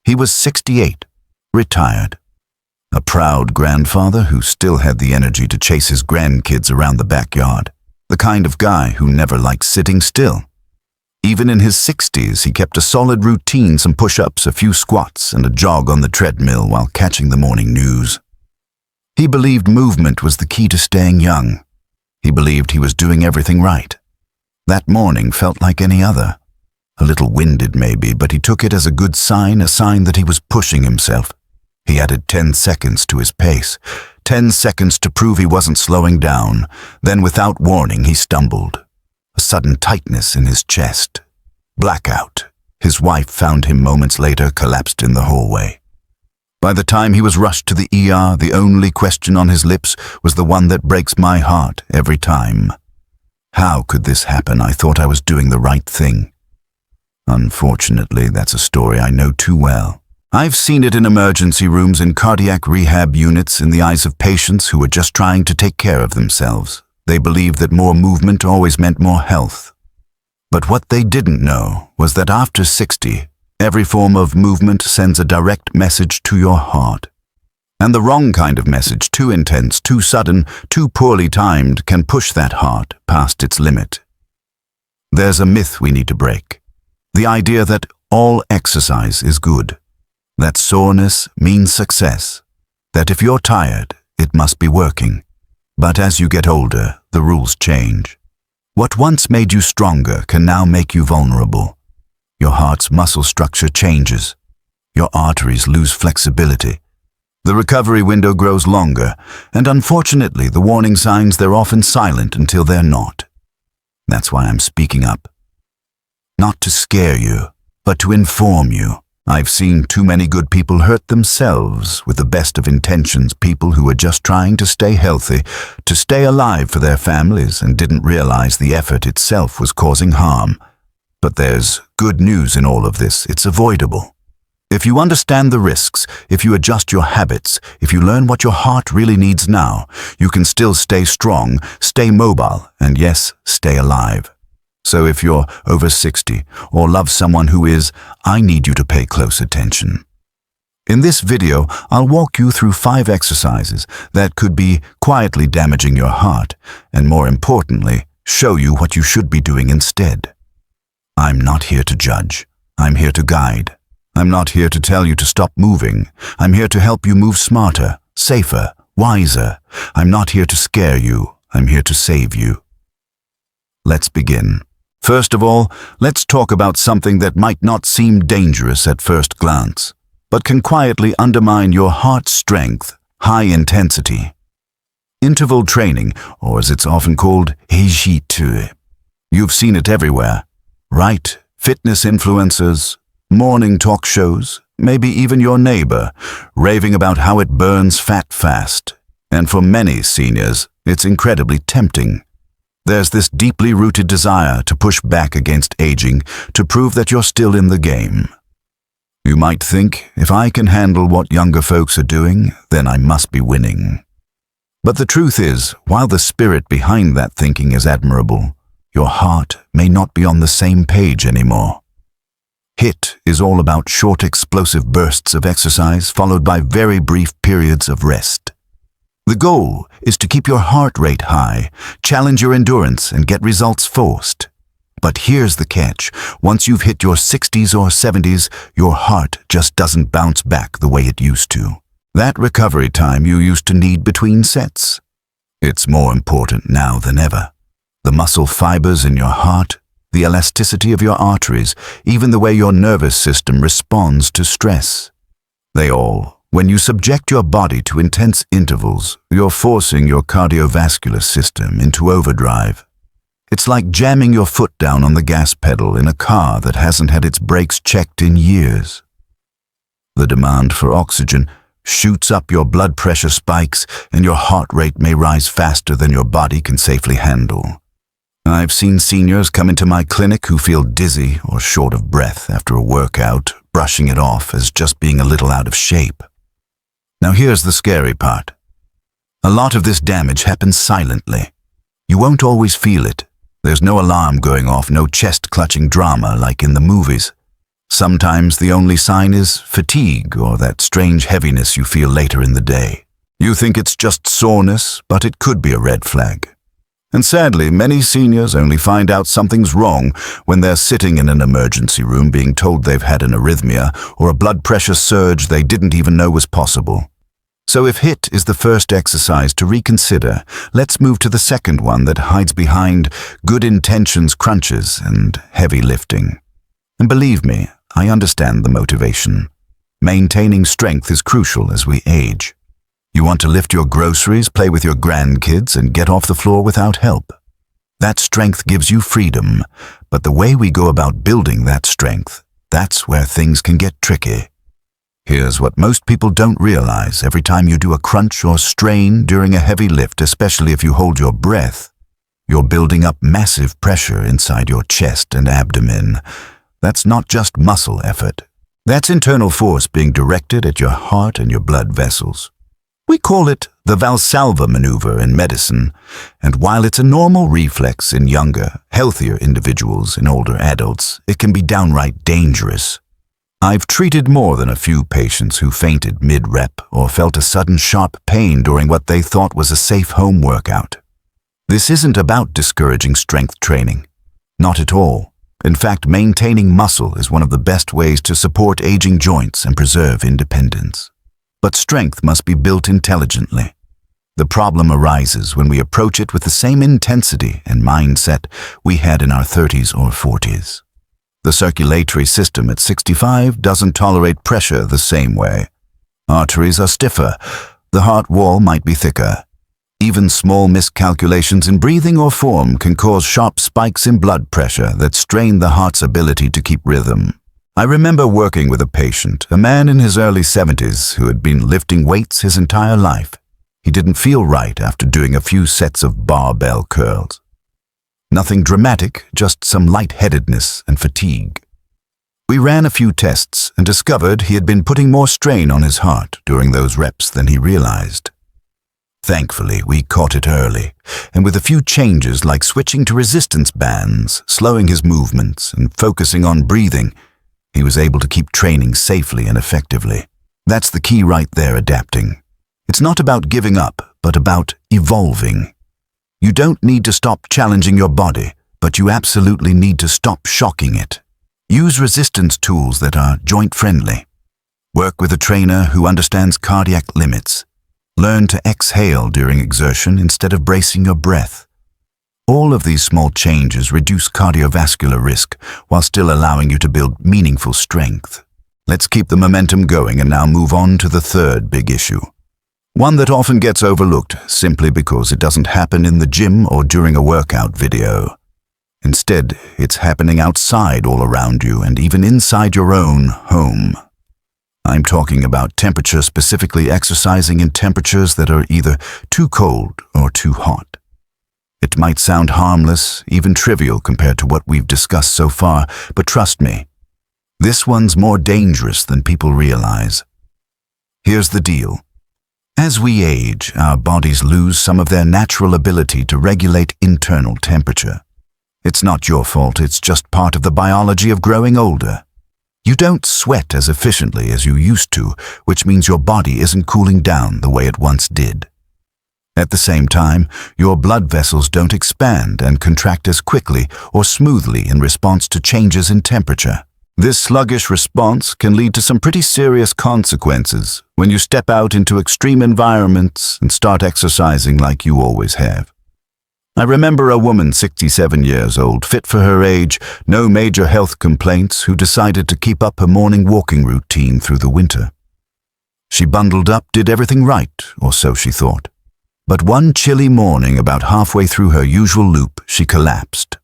He was 68, retired. A proud grandfather who still had the energy to chase his grandkids around the backyard. The kind of guy who never liked sitting still. Even in his 60s, he kept a solid routine, some push-ups, a few squats, and a jog on the treadmill while catching the morning news. He believed movement was the key to staying young. He believed he was doing everything right. That morning felt like any other. A little winded maybe, but he took it as a good sign, a sign that he was pushing himself. He added 10 seconds to his pace, 10 seconds to prove he wasn't slowing down. Then without warning, he stumbled. A sudden tightness in his chest. Blackout. His wife found him moments later, collapsed in the hallway. By the time he was rushed to the ER, the only question on his lips was the one that breaks my heart every time. How could this happen? I thought I was doing the right thing. Unfortunately, that's a story I know too well. I've seen it in emergency rooms, in cardiac rehab units, in the eyes of patients who were just trying to take care of themselves. They believed that more movement always meant more health. But what they didn't know was that after 60, every form of movement sends a direct message to your heart. And the wrong kind of message, too intense, too sudden, too poorly timed, can push that heart past its limit. There's a myth we need to break. The idea that all exercise is good. That soreness means success. That if you're tired, it must be working. But as you get older, the rules change. What once made you stronger can now make you vulnerable. Your heart's muscle structure changes. Your arteries lose flexibility. The recovery window grows longer, and unfortunately, the warning signs, they're often silent until they're not. That's why I'm speaking up. Not to scare you, but to inform you. I've seen too many good people hurt themselves with the best of intentions, people who were just trying to stay healthy, to stay alive for their families, and didn't realize the effort itself was causing harm. But there's good news in all of this. It's avoidable. If you understand the risks, if you adjust your habits, if you learn what your heart really needs now, you can still stay strong, stay mobile, and yes, stay alive. So if you're over 60 or love someone who is, I need you to pay close attention. In this video, I'll walk you through 5 exercises that could be quietly damaging your heart, and more importantly, show you what you should be doing instead. I'm not here to judge. I'm here to guide. I'm not here to tell you to stop moving. I'm here to help you move smarter, safer, wiser. I'm not here to scare you. I'm here to save you. Let's begin. First of all, let's talk about something that might not seem dangerous at first glance, but can quietly undermine your heart's strength, high intensity. Interval training, or as it's often called, HIIT. You've seen it everywhere, right? Fitness influencers, morning talk shows, maybe even your neighbor, raving about how it burns fat fast. And for many seniors, it's incredibly tempting. There's this deeply rooted desire to push back against aging, to prove that you're still in the game. You might think, if I can handle what younger folks are doing, then I must be winning. But the truth is, while the spirit behind that thinking is admirable, your heart may not be on the same page anymore. HIIT is all about short, explosive bursts of exercise followed by very brief periods of rest. The goal is to keep your heart rate high, challenge your endurance, and get results fast. But here's the catch. Once you've hit your 60s or 70s, your heart just doesn't bounce back the way it used to. That recovery time you used to need between sets. It's more important now than ever. The muscle fibers in your heart, the elasticity of your arteries, even the way your nervous system responds to stress. When you subject your body to intense intervals, you're forcing your cardiovascular system into overdrive. It's like jamming your foot down on the gas pedal in a car that hasn't had its brakes checked in years. The demand for oxygen shoots up, your blood pressure spikes, and your heart rate may rise faster than your body can safely handle. I've seen seniors come into my clinic who feel dizzy or short of breath after a workout, brushing it off as just being a little out of shape. Now here's the scary part. A lot of this damage happens silently. You won't always feel it. There's no alarm going off, no chest-clutching drama like in the movies. Sometimes the only sign is fatigue or that strange heaviness you feel later in the day. You think it's just soreness, but it could be a red flag. And sadly, many seniors only find out something's wrong when they're sitting in an emergency room being told they've had an arrhythmia or a blood pressure surge they didn't even know was possible. So if HIIT is the first exercise to reconsider, let's move to the second one that hides behind good intentions crunches and heavy lifting. And believe me, I understand the motivation. Maintaining strength is crucial as we age. You want to lift your groceries, play with your grandkids, and get off the floor without help. That strength gives you freedom, but the way we go about building that strength, that's where things can get tricky. Here's what most people don't realize. Every time you do a crunch or strain during a heavy lift, especially if you hold your breath, you're building up massive pressure inside your chest and abdomen. That's not just muscle effort. That's internal force being directed at your heart and your blood vessels. We call it the Valsalva maneuver in medicine, and while it's a normal reflex in younger, healthier individuals and older adults, it can be downright dangerous. I've treated more than a few patients who fainted mid-rep or felt a sudden sharp pain during what they thought was a safe home workout. This isn't about discouraging strength training. Not at all. In fact, maintaining muscle is one of the best ways to support aging joints and preserve independence. But strength must be built intelligently. The problem arises when we approach it with the same intensity and mindset we had in our 30s or 40s. The circulatory system at 65 doesn't tolerate pressure the same way. Arteries are stiffer, the heart wall might be thicker. Even small miscalculations in breathing or form can cause sharp spikes in blood pressure that strain the heart's ability to keep rhythm. I remember working with a patient, a man in his early 70s who had been lifting weights his entire life. He didn't feel right after doing a few sets of barbell curls. Nothing dramatic, just some lightheadedness and fatigue. We ran a few tests and discovered he had been putting more strain on his heart during those reps than he realized. Thankfully, we caught it early, and with a few changes like switching to resistance bands, slowing his movements, and focusing on breathing, he was able to keep training safely and effectively. That's the key right there, adapting. It's not about giving up, but about evolving. You don't need to stop challenging your body, but you absolutely need to stop shocking it. Use resistance tools that are joint-friendly. Work with a trainer who understands cardiac limits. Learn to exhale during exertion instead of bracing your breath. All of these small changes reduce cardiovascular risk while still allowing you to build meaningful strength. Let's keep the momentum going and now move on to the third big issue. One that often gets overlooked simply because it doesn't happen in the gym or during a workout video. Instead, it's happening outside all around you and even inside your own home. I'm talking about temperature, specifically exercising in temperatures that are either too cold or too hot. It might sound harmless, even trivial compared to what we've discussed so far, but trust me, this one's more dangerous than people realize. Here's the deal. As we age, our bodies lose some of their natural ability to regulate internal temperature. It's not your fault, it's just part of the biology of growing older. You don't sweat as efficiently as you used to, which means your body isn't cooling down the way it once did. At the same time, your blood vessels don't expand and contract as quickly or smoothly in response to changes in temperature. This sluggish response can lead to some pretty serious consequences when you step out into extreme environments and start exercising like you always have. I remember a woman 67 years old, fit for her age, no major health complaints, who decided to keep up her morning walking routine through the winter. She bundled up, did everything right, or so she thought. But one chilly morning, about halfway through her usual loop, she collapsed.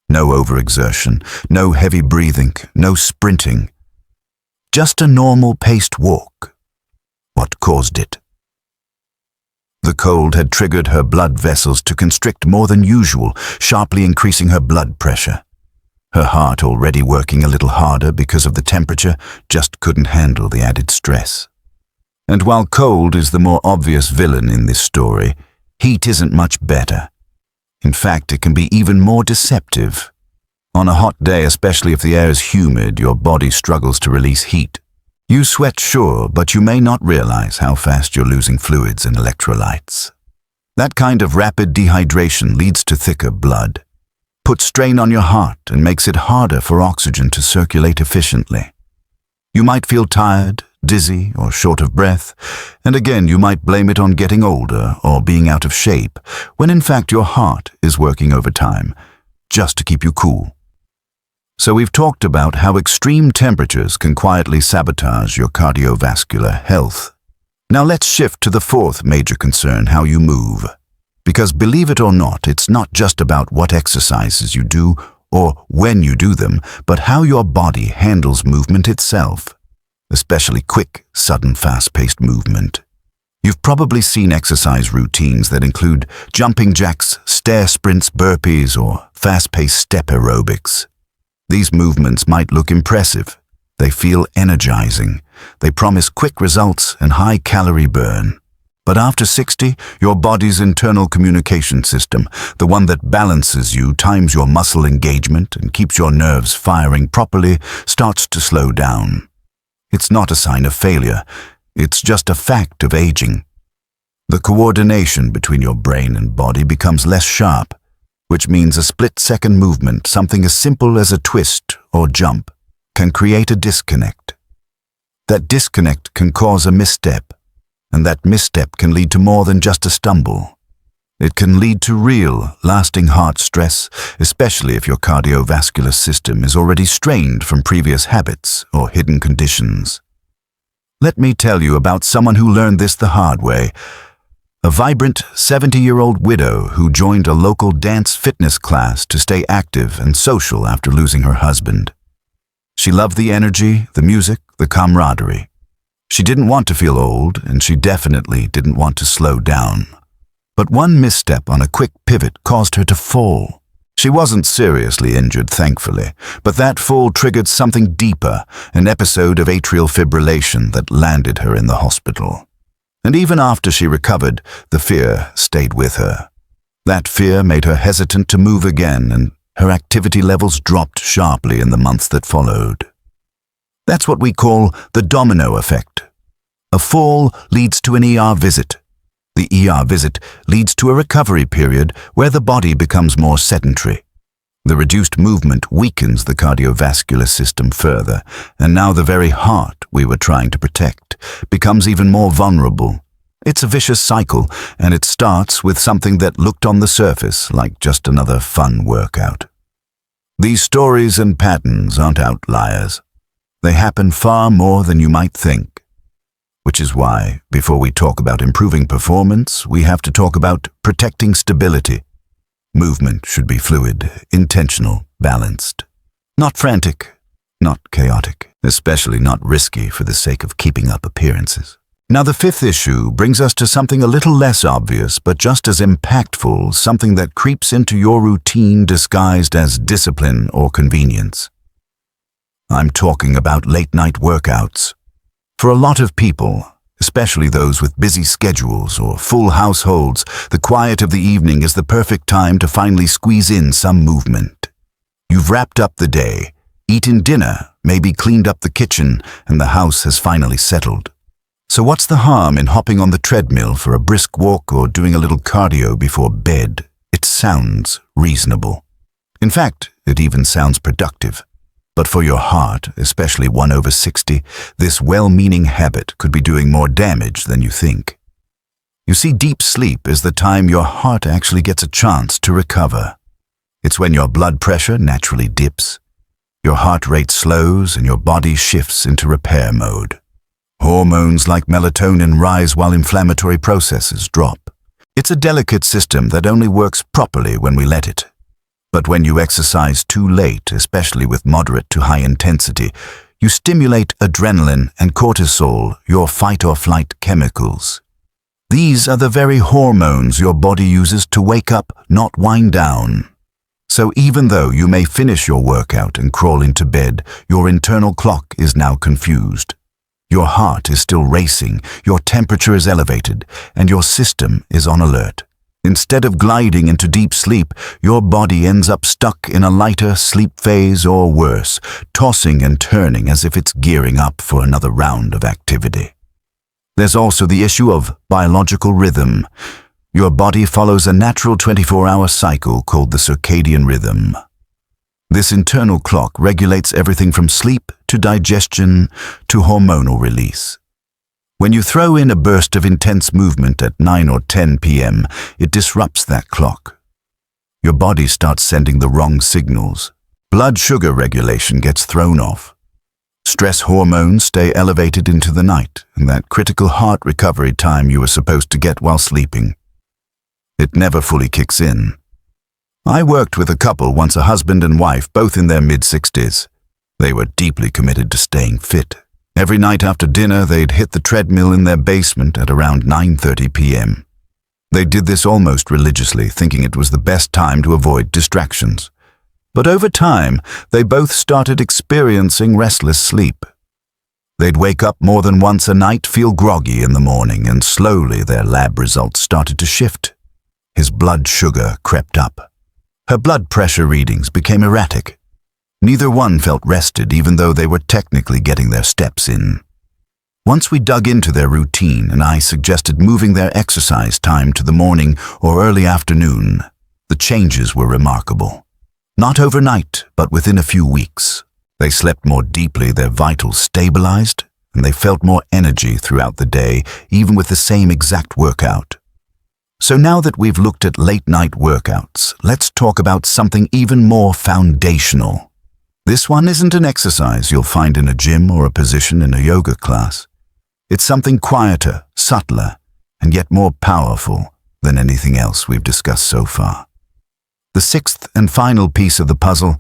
No overexertion, no heavy breathing, no sprinting. Just a normal paced walk. What caused it? The cold had triggered her blood vessels to constrict more than usual, sharply increasing her blood pressure. Her heart, already working a little harder because of the temperature, just couldn't handle the added stress. And while cold is the more obvious villain in this story, heat isn't much better. In fact, it can be even more deceptive. On a hot day, especially if the air is humid, your body struggles to release heat. You sweat, sure, but you may not realize how fast you're losing fluids and electrolytes. That kind of rapid dehydration leads to thicker blood, puts strain on your heart, and makes it harder for oxygen to circulate efficiently. You might feel tired, dizzy, or short of breath, and again you might blame it on getting older or being out of shape, when in fact your heart is working overtime, just to keep you cool. So we've talked about how extreme temperatures can quietly sabotage your cardiovascular health. Now let's shift to the fourth major concern, how you move. Because believe it or not, it's not just about what exercises you do or when you do them, but how your body handles movement itself, especially quick, sudden, fast-paced movement. You've probably seen exercise routines that include jumping jacks, stair sprints, burpees, or fast-paced step aerobics. These movements might look impressive. They feel energizing. They promise quick results and high calorie burn. But after 60, your body's internal communication system, the one that balances you, times your muscle engagement, and keeps your nerves firing properly, starts to slow down. It's not a sign of failure. It's just a fact of aging. The coordination between your brain and body becomes less sharp, which means a split-second movement, something as simple as a twist or jump, can create a disconnect. That disconnect can cause a misstep, and that misstep can lead to more than just a stumble. It can lead to real, lasting heart stress, especially if your cardiovascular system is already strained from previous habits or hidden conditions. Let me tell you about someone who learned this the hard way. A vibrant 70-year-old widow who joined a local dance fitness class to stay active and social after losing her husband. She loved the energy, the music, the camaraderie. She didn't want to feel old, and she definitely didn't want to slow down. But one misstep on a quick pivot caused her to fall. She wasn't seriously injured, thankfully, but that fall triggered something deeper, an episode of atrial fibrillation that landed her in the hospital. And even after she recovered, the fear stayed with her. That fear made her hesitant to move again, and her activity levels dropped sharply in the months that followed. That's what we call the domino effect. A fall leads to an ER visit. The ER visit leads to a recovery period where the body becomes more sedentary. The reduced movement weakens the cardiovascular system further, and now the very heart we were trying to protect becomes even more vulnerable. It's a vicious cycle, and it starts with something that looked on the surface like just another fun workout. These stories and patterns aren't outliers. They happen far more than you might think. Which is why, before we talk about improving performance, we have to talk about protecting stability. Movement should be fluid, intentional, balanced. Not frantic, not chaotic, especially not risky for the sake of keeping up appearances. Now the fifth issue brings us to something a little less obvious, but just as impactful, something that creeps into your routine disguised as discipline or convenience. I'm talking about late-night workouts. For a lot of people, especially those with busy schedules or full households, the quiet of the evening is the perfect time to finally squeeze in some movement. You've wrapped up the day, eaten dinner, maybe cleaned up the kitchen, and the house has finally settled. So what's the harm in hopping on the treadmill for a brisk walk or doing a little cardio before bed? It sounds reasonable. In fact, it even sounds productive. But for your heart, especially one over 60, this well-meaning habit could be doing more damage than you think. You see, deep sleep is the time your heart actually gets a chance to recover. It's when your blood pressure naturally dips, your heart rate slows, and your body shifts into repair mode. Hormones like melatonin rise while inflammatory processes drop. It's a delicate system that only works properly when we let it. But when you exercise too late, especially with moderate to high intensity, you stimulate adrenaline and cortisol, your fight-or-flight chemicals. These are the very hormones your body uses to wake up, not wind down. So even though you may finish your workout and crawl into bed, your internal clock is now confused. Your heart is still racing, your temperature is elevated, and your system is on alert. Instead of gliding into deep sleep, your body ends up stuck in a lighter sleep phase or worse, tossing and turning as if it's gearing up for another round of activity. There's also the issue of biological rhythm. Your body follows a natural 24-hour cycle called the circadian rhythm. This internal clock regulates everything from sleep to digestion to hormonal release. When you throw in a burst of intense movement at 9 or 10 p.m., it disrupts that clock. Your body starts sending the wrong signals. Blood sugar regulation gets thrown off. Stress hormones stay elevated into the night, and that critical heart recovery time you were supposed to get while sleeping. It never fully kicks in. I worked with a couple, once a husband and wife, both in their mid-60s. They were deeply committed to staying fit. Every night after dinner, they'd hit the treadmill in their basement at around 9:30 p.m. They did this almost religiously, thinking it was the best time to avoid distractions. But over time, they both started experiencing restless sleep. They'd wake up more than once a night, feel groggy in the morning, and slowly their lab results started to shift. His blood sugar crept up. Her blood pressure readings became erratic. Neither one felt rested, even though they were technically getting their steps in. Once we dug into their routine and I suggested moving their exercise time to the morning or early afternoon, the changes were remarkable. Not overnight, but within a few weeks. They slept more deeply, their vitals stabilized, and they felt more energy throughout the day, even with the same exact workout. So now that we've looked at late-night workouts, let's talk about something even more foundational. This one isn't an exercise you'll find in a gym or a position in a yoga class. It's something quieter, subtler, and yet more powerful than anything else we've discussed so far. The sixth and final piece of the puzzle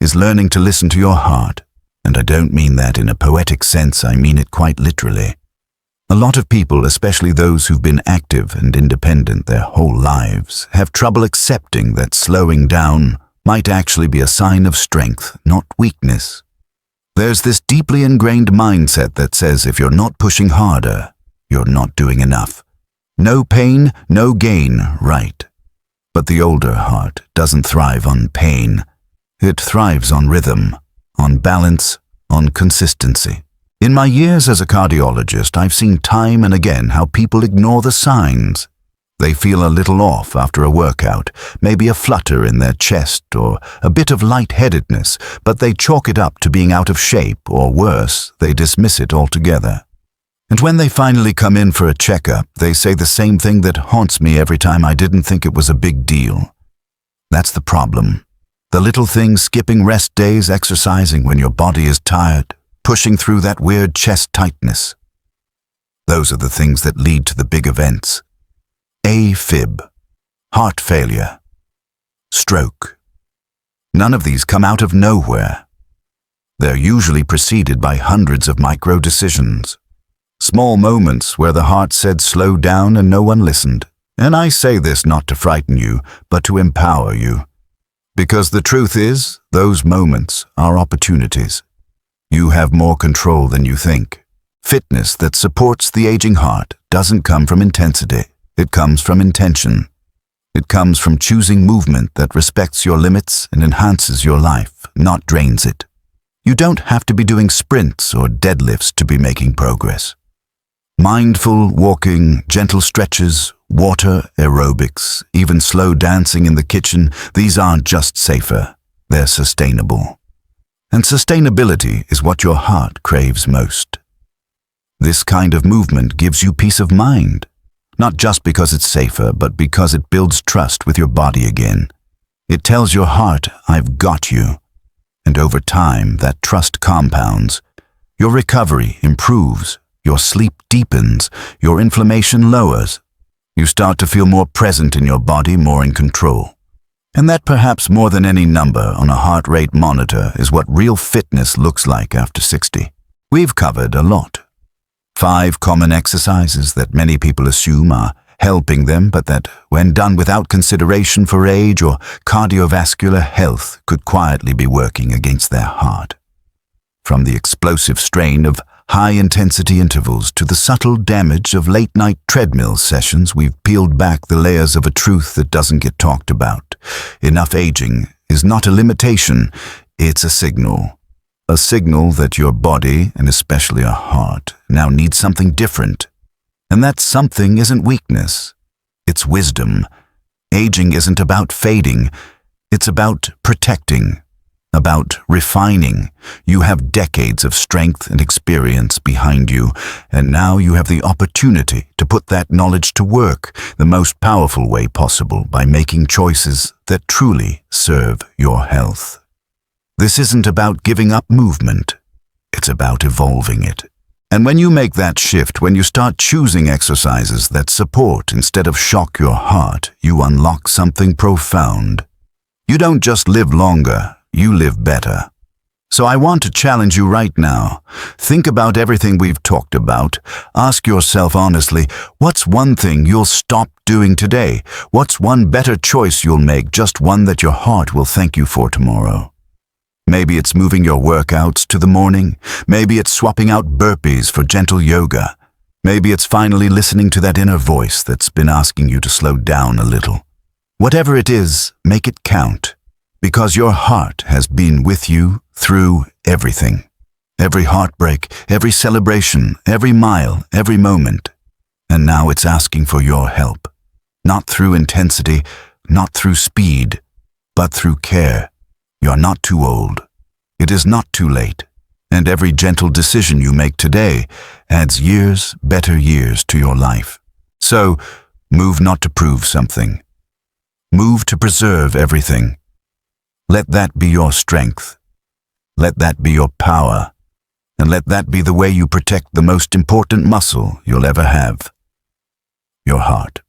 is learning to listen to your heart. And I don't mean that in a poetic sense, I mean it quite literally. A lot of people, especially those who've been active and independent their whole lives, have trouble accepting that slowing down might actually be a sign of strength, not weakness. There's this deeply ingrained mindset that says if you're not pushing harder, you're not doing enough. No pain, no gain, right? But the older heart doesn't thrive on pain. It thrives on rhythm, on balance, on consistency. In my years as a cardiologist, I've seen time and again how people ignore the signs. They feel a little off after a workout, maybe a flutter in their chest or a bit of lightheadedness, but they chalk it up to being out of shape, or worse, they dismiss it altogether. And when they finally come in for a checkup, they say the same thing that haunts me every time I didn't think it was a big deal. That's the problem. The little things, skipping rest days, exercising when your body is tired, pushing through that weird chest tightness. Those are the things that lead to the big events. AFib, heart failure, stroke. None of these come out of nowhere. They're usually preceded by hundreds of micro decisions. Small moments where the heart said slow down and no one listened. And I say this not to frighten you, but to empower you. Because the truth is, those moments are opportunities. You have more control than you think. Fitness that supports the aging heart doesn't come from intensity. It comes from intention. It comes from choosing movement that respects your limits and enhances your life, not drains it. You don't have to be doing sprints or deadlifts to be making progress. Mindful walking, gentle stretches, water aerobics, even slow dancing in the kitchen, these aren't just safer, they're sustainable. And sustainability is what your heart craves most. This kind of movement gives you peace of mind. Not just because it's safer, but because it builds trust with your body again. It tells your heart, I've got you. And over time, that trust compounds. Your recovery improves, your sleep deepens, your inflammation lowers. You start to feel more present in your body, more in control. And that perhaps more than any number on a heart rate monitor is what real fitness looks like after 60. We've covered a lot. 5 common exercises that many people assume are helping them, but that, when done without consideration for age or cardiovascular health, could quietly be working against their heart. From the explosive strain of high-intensity intervals to the subtle damage of late-night treadmill sessions, we've peeled back the layers of a truth that doesn't get talked about. Enough aging is not a limitation, it's a signal. A signal that your body, and especially your heart, now needs something different. And that something isn't weakness, it's wisdom. Aging isn't about fading, it's about protecting, about refining. You have decades of strength and experience behind you, and now you have the opportunity to put that knowledge to work the most powerful way possible by making choices that truly serve your health. This isn't about giving up movement, it's about evolving it. And when you make that shift, when you start choosing exercises that support instead of shock your heart, you unlock something profound. You don't just live longer, you live better. So I want to challenge you right now. Think about everything we've talked about. Ask yourself honestly, what's one thing you'll stop doing today? What's one better choice you'll make, just one that your heart will thank you for tomorrow? Maybe it's moving your workouts to the morning. Maybe it's swapping out burpees for gentle yoga. Maybe it's finally listening to that inner voice that's been asking you to slow down a little. Whatever it is, make it count, because your heart has been with you through everything. Every heartbreak, every celebration, every mile, every moment. And now it's asking for your help. Not through intensity, not through speed, but through care. You're not too old. It is not too late. And every gentle decision you make today adds years, better years to your life. So, move not to prove something. Move to preserve everything. Let that be your strength. Let that be your power. And let that be the way you protect the most important muscle you'll ever have. Your heart.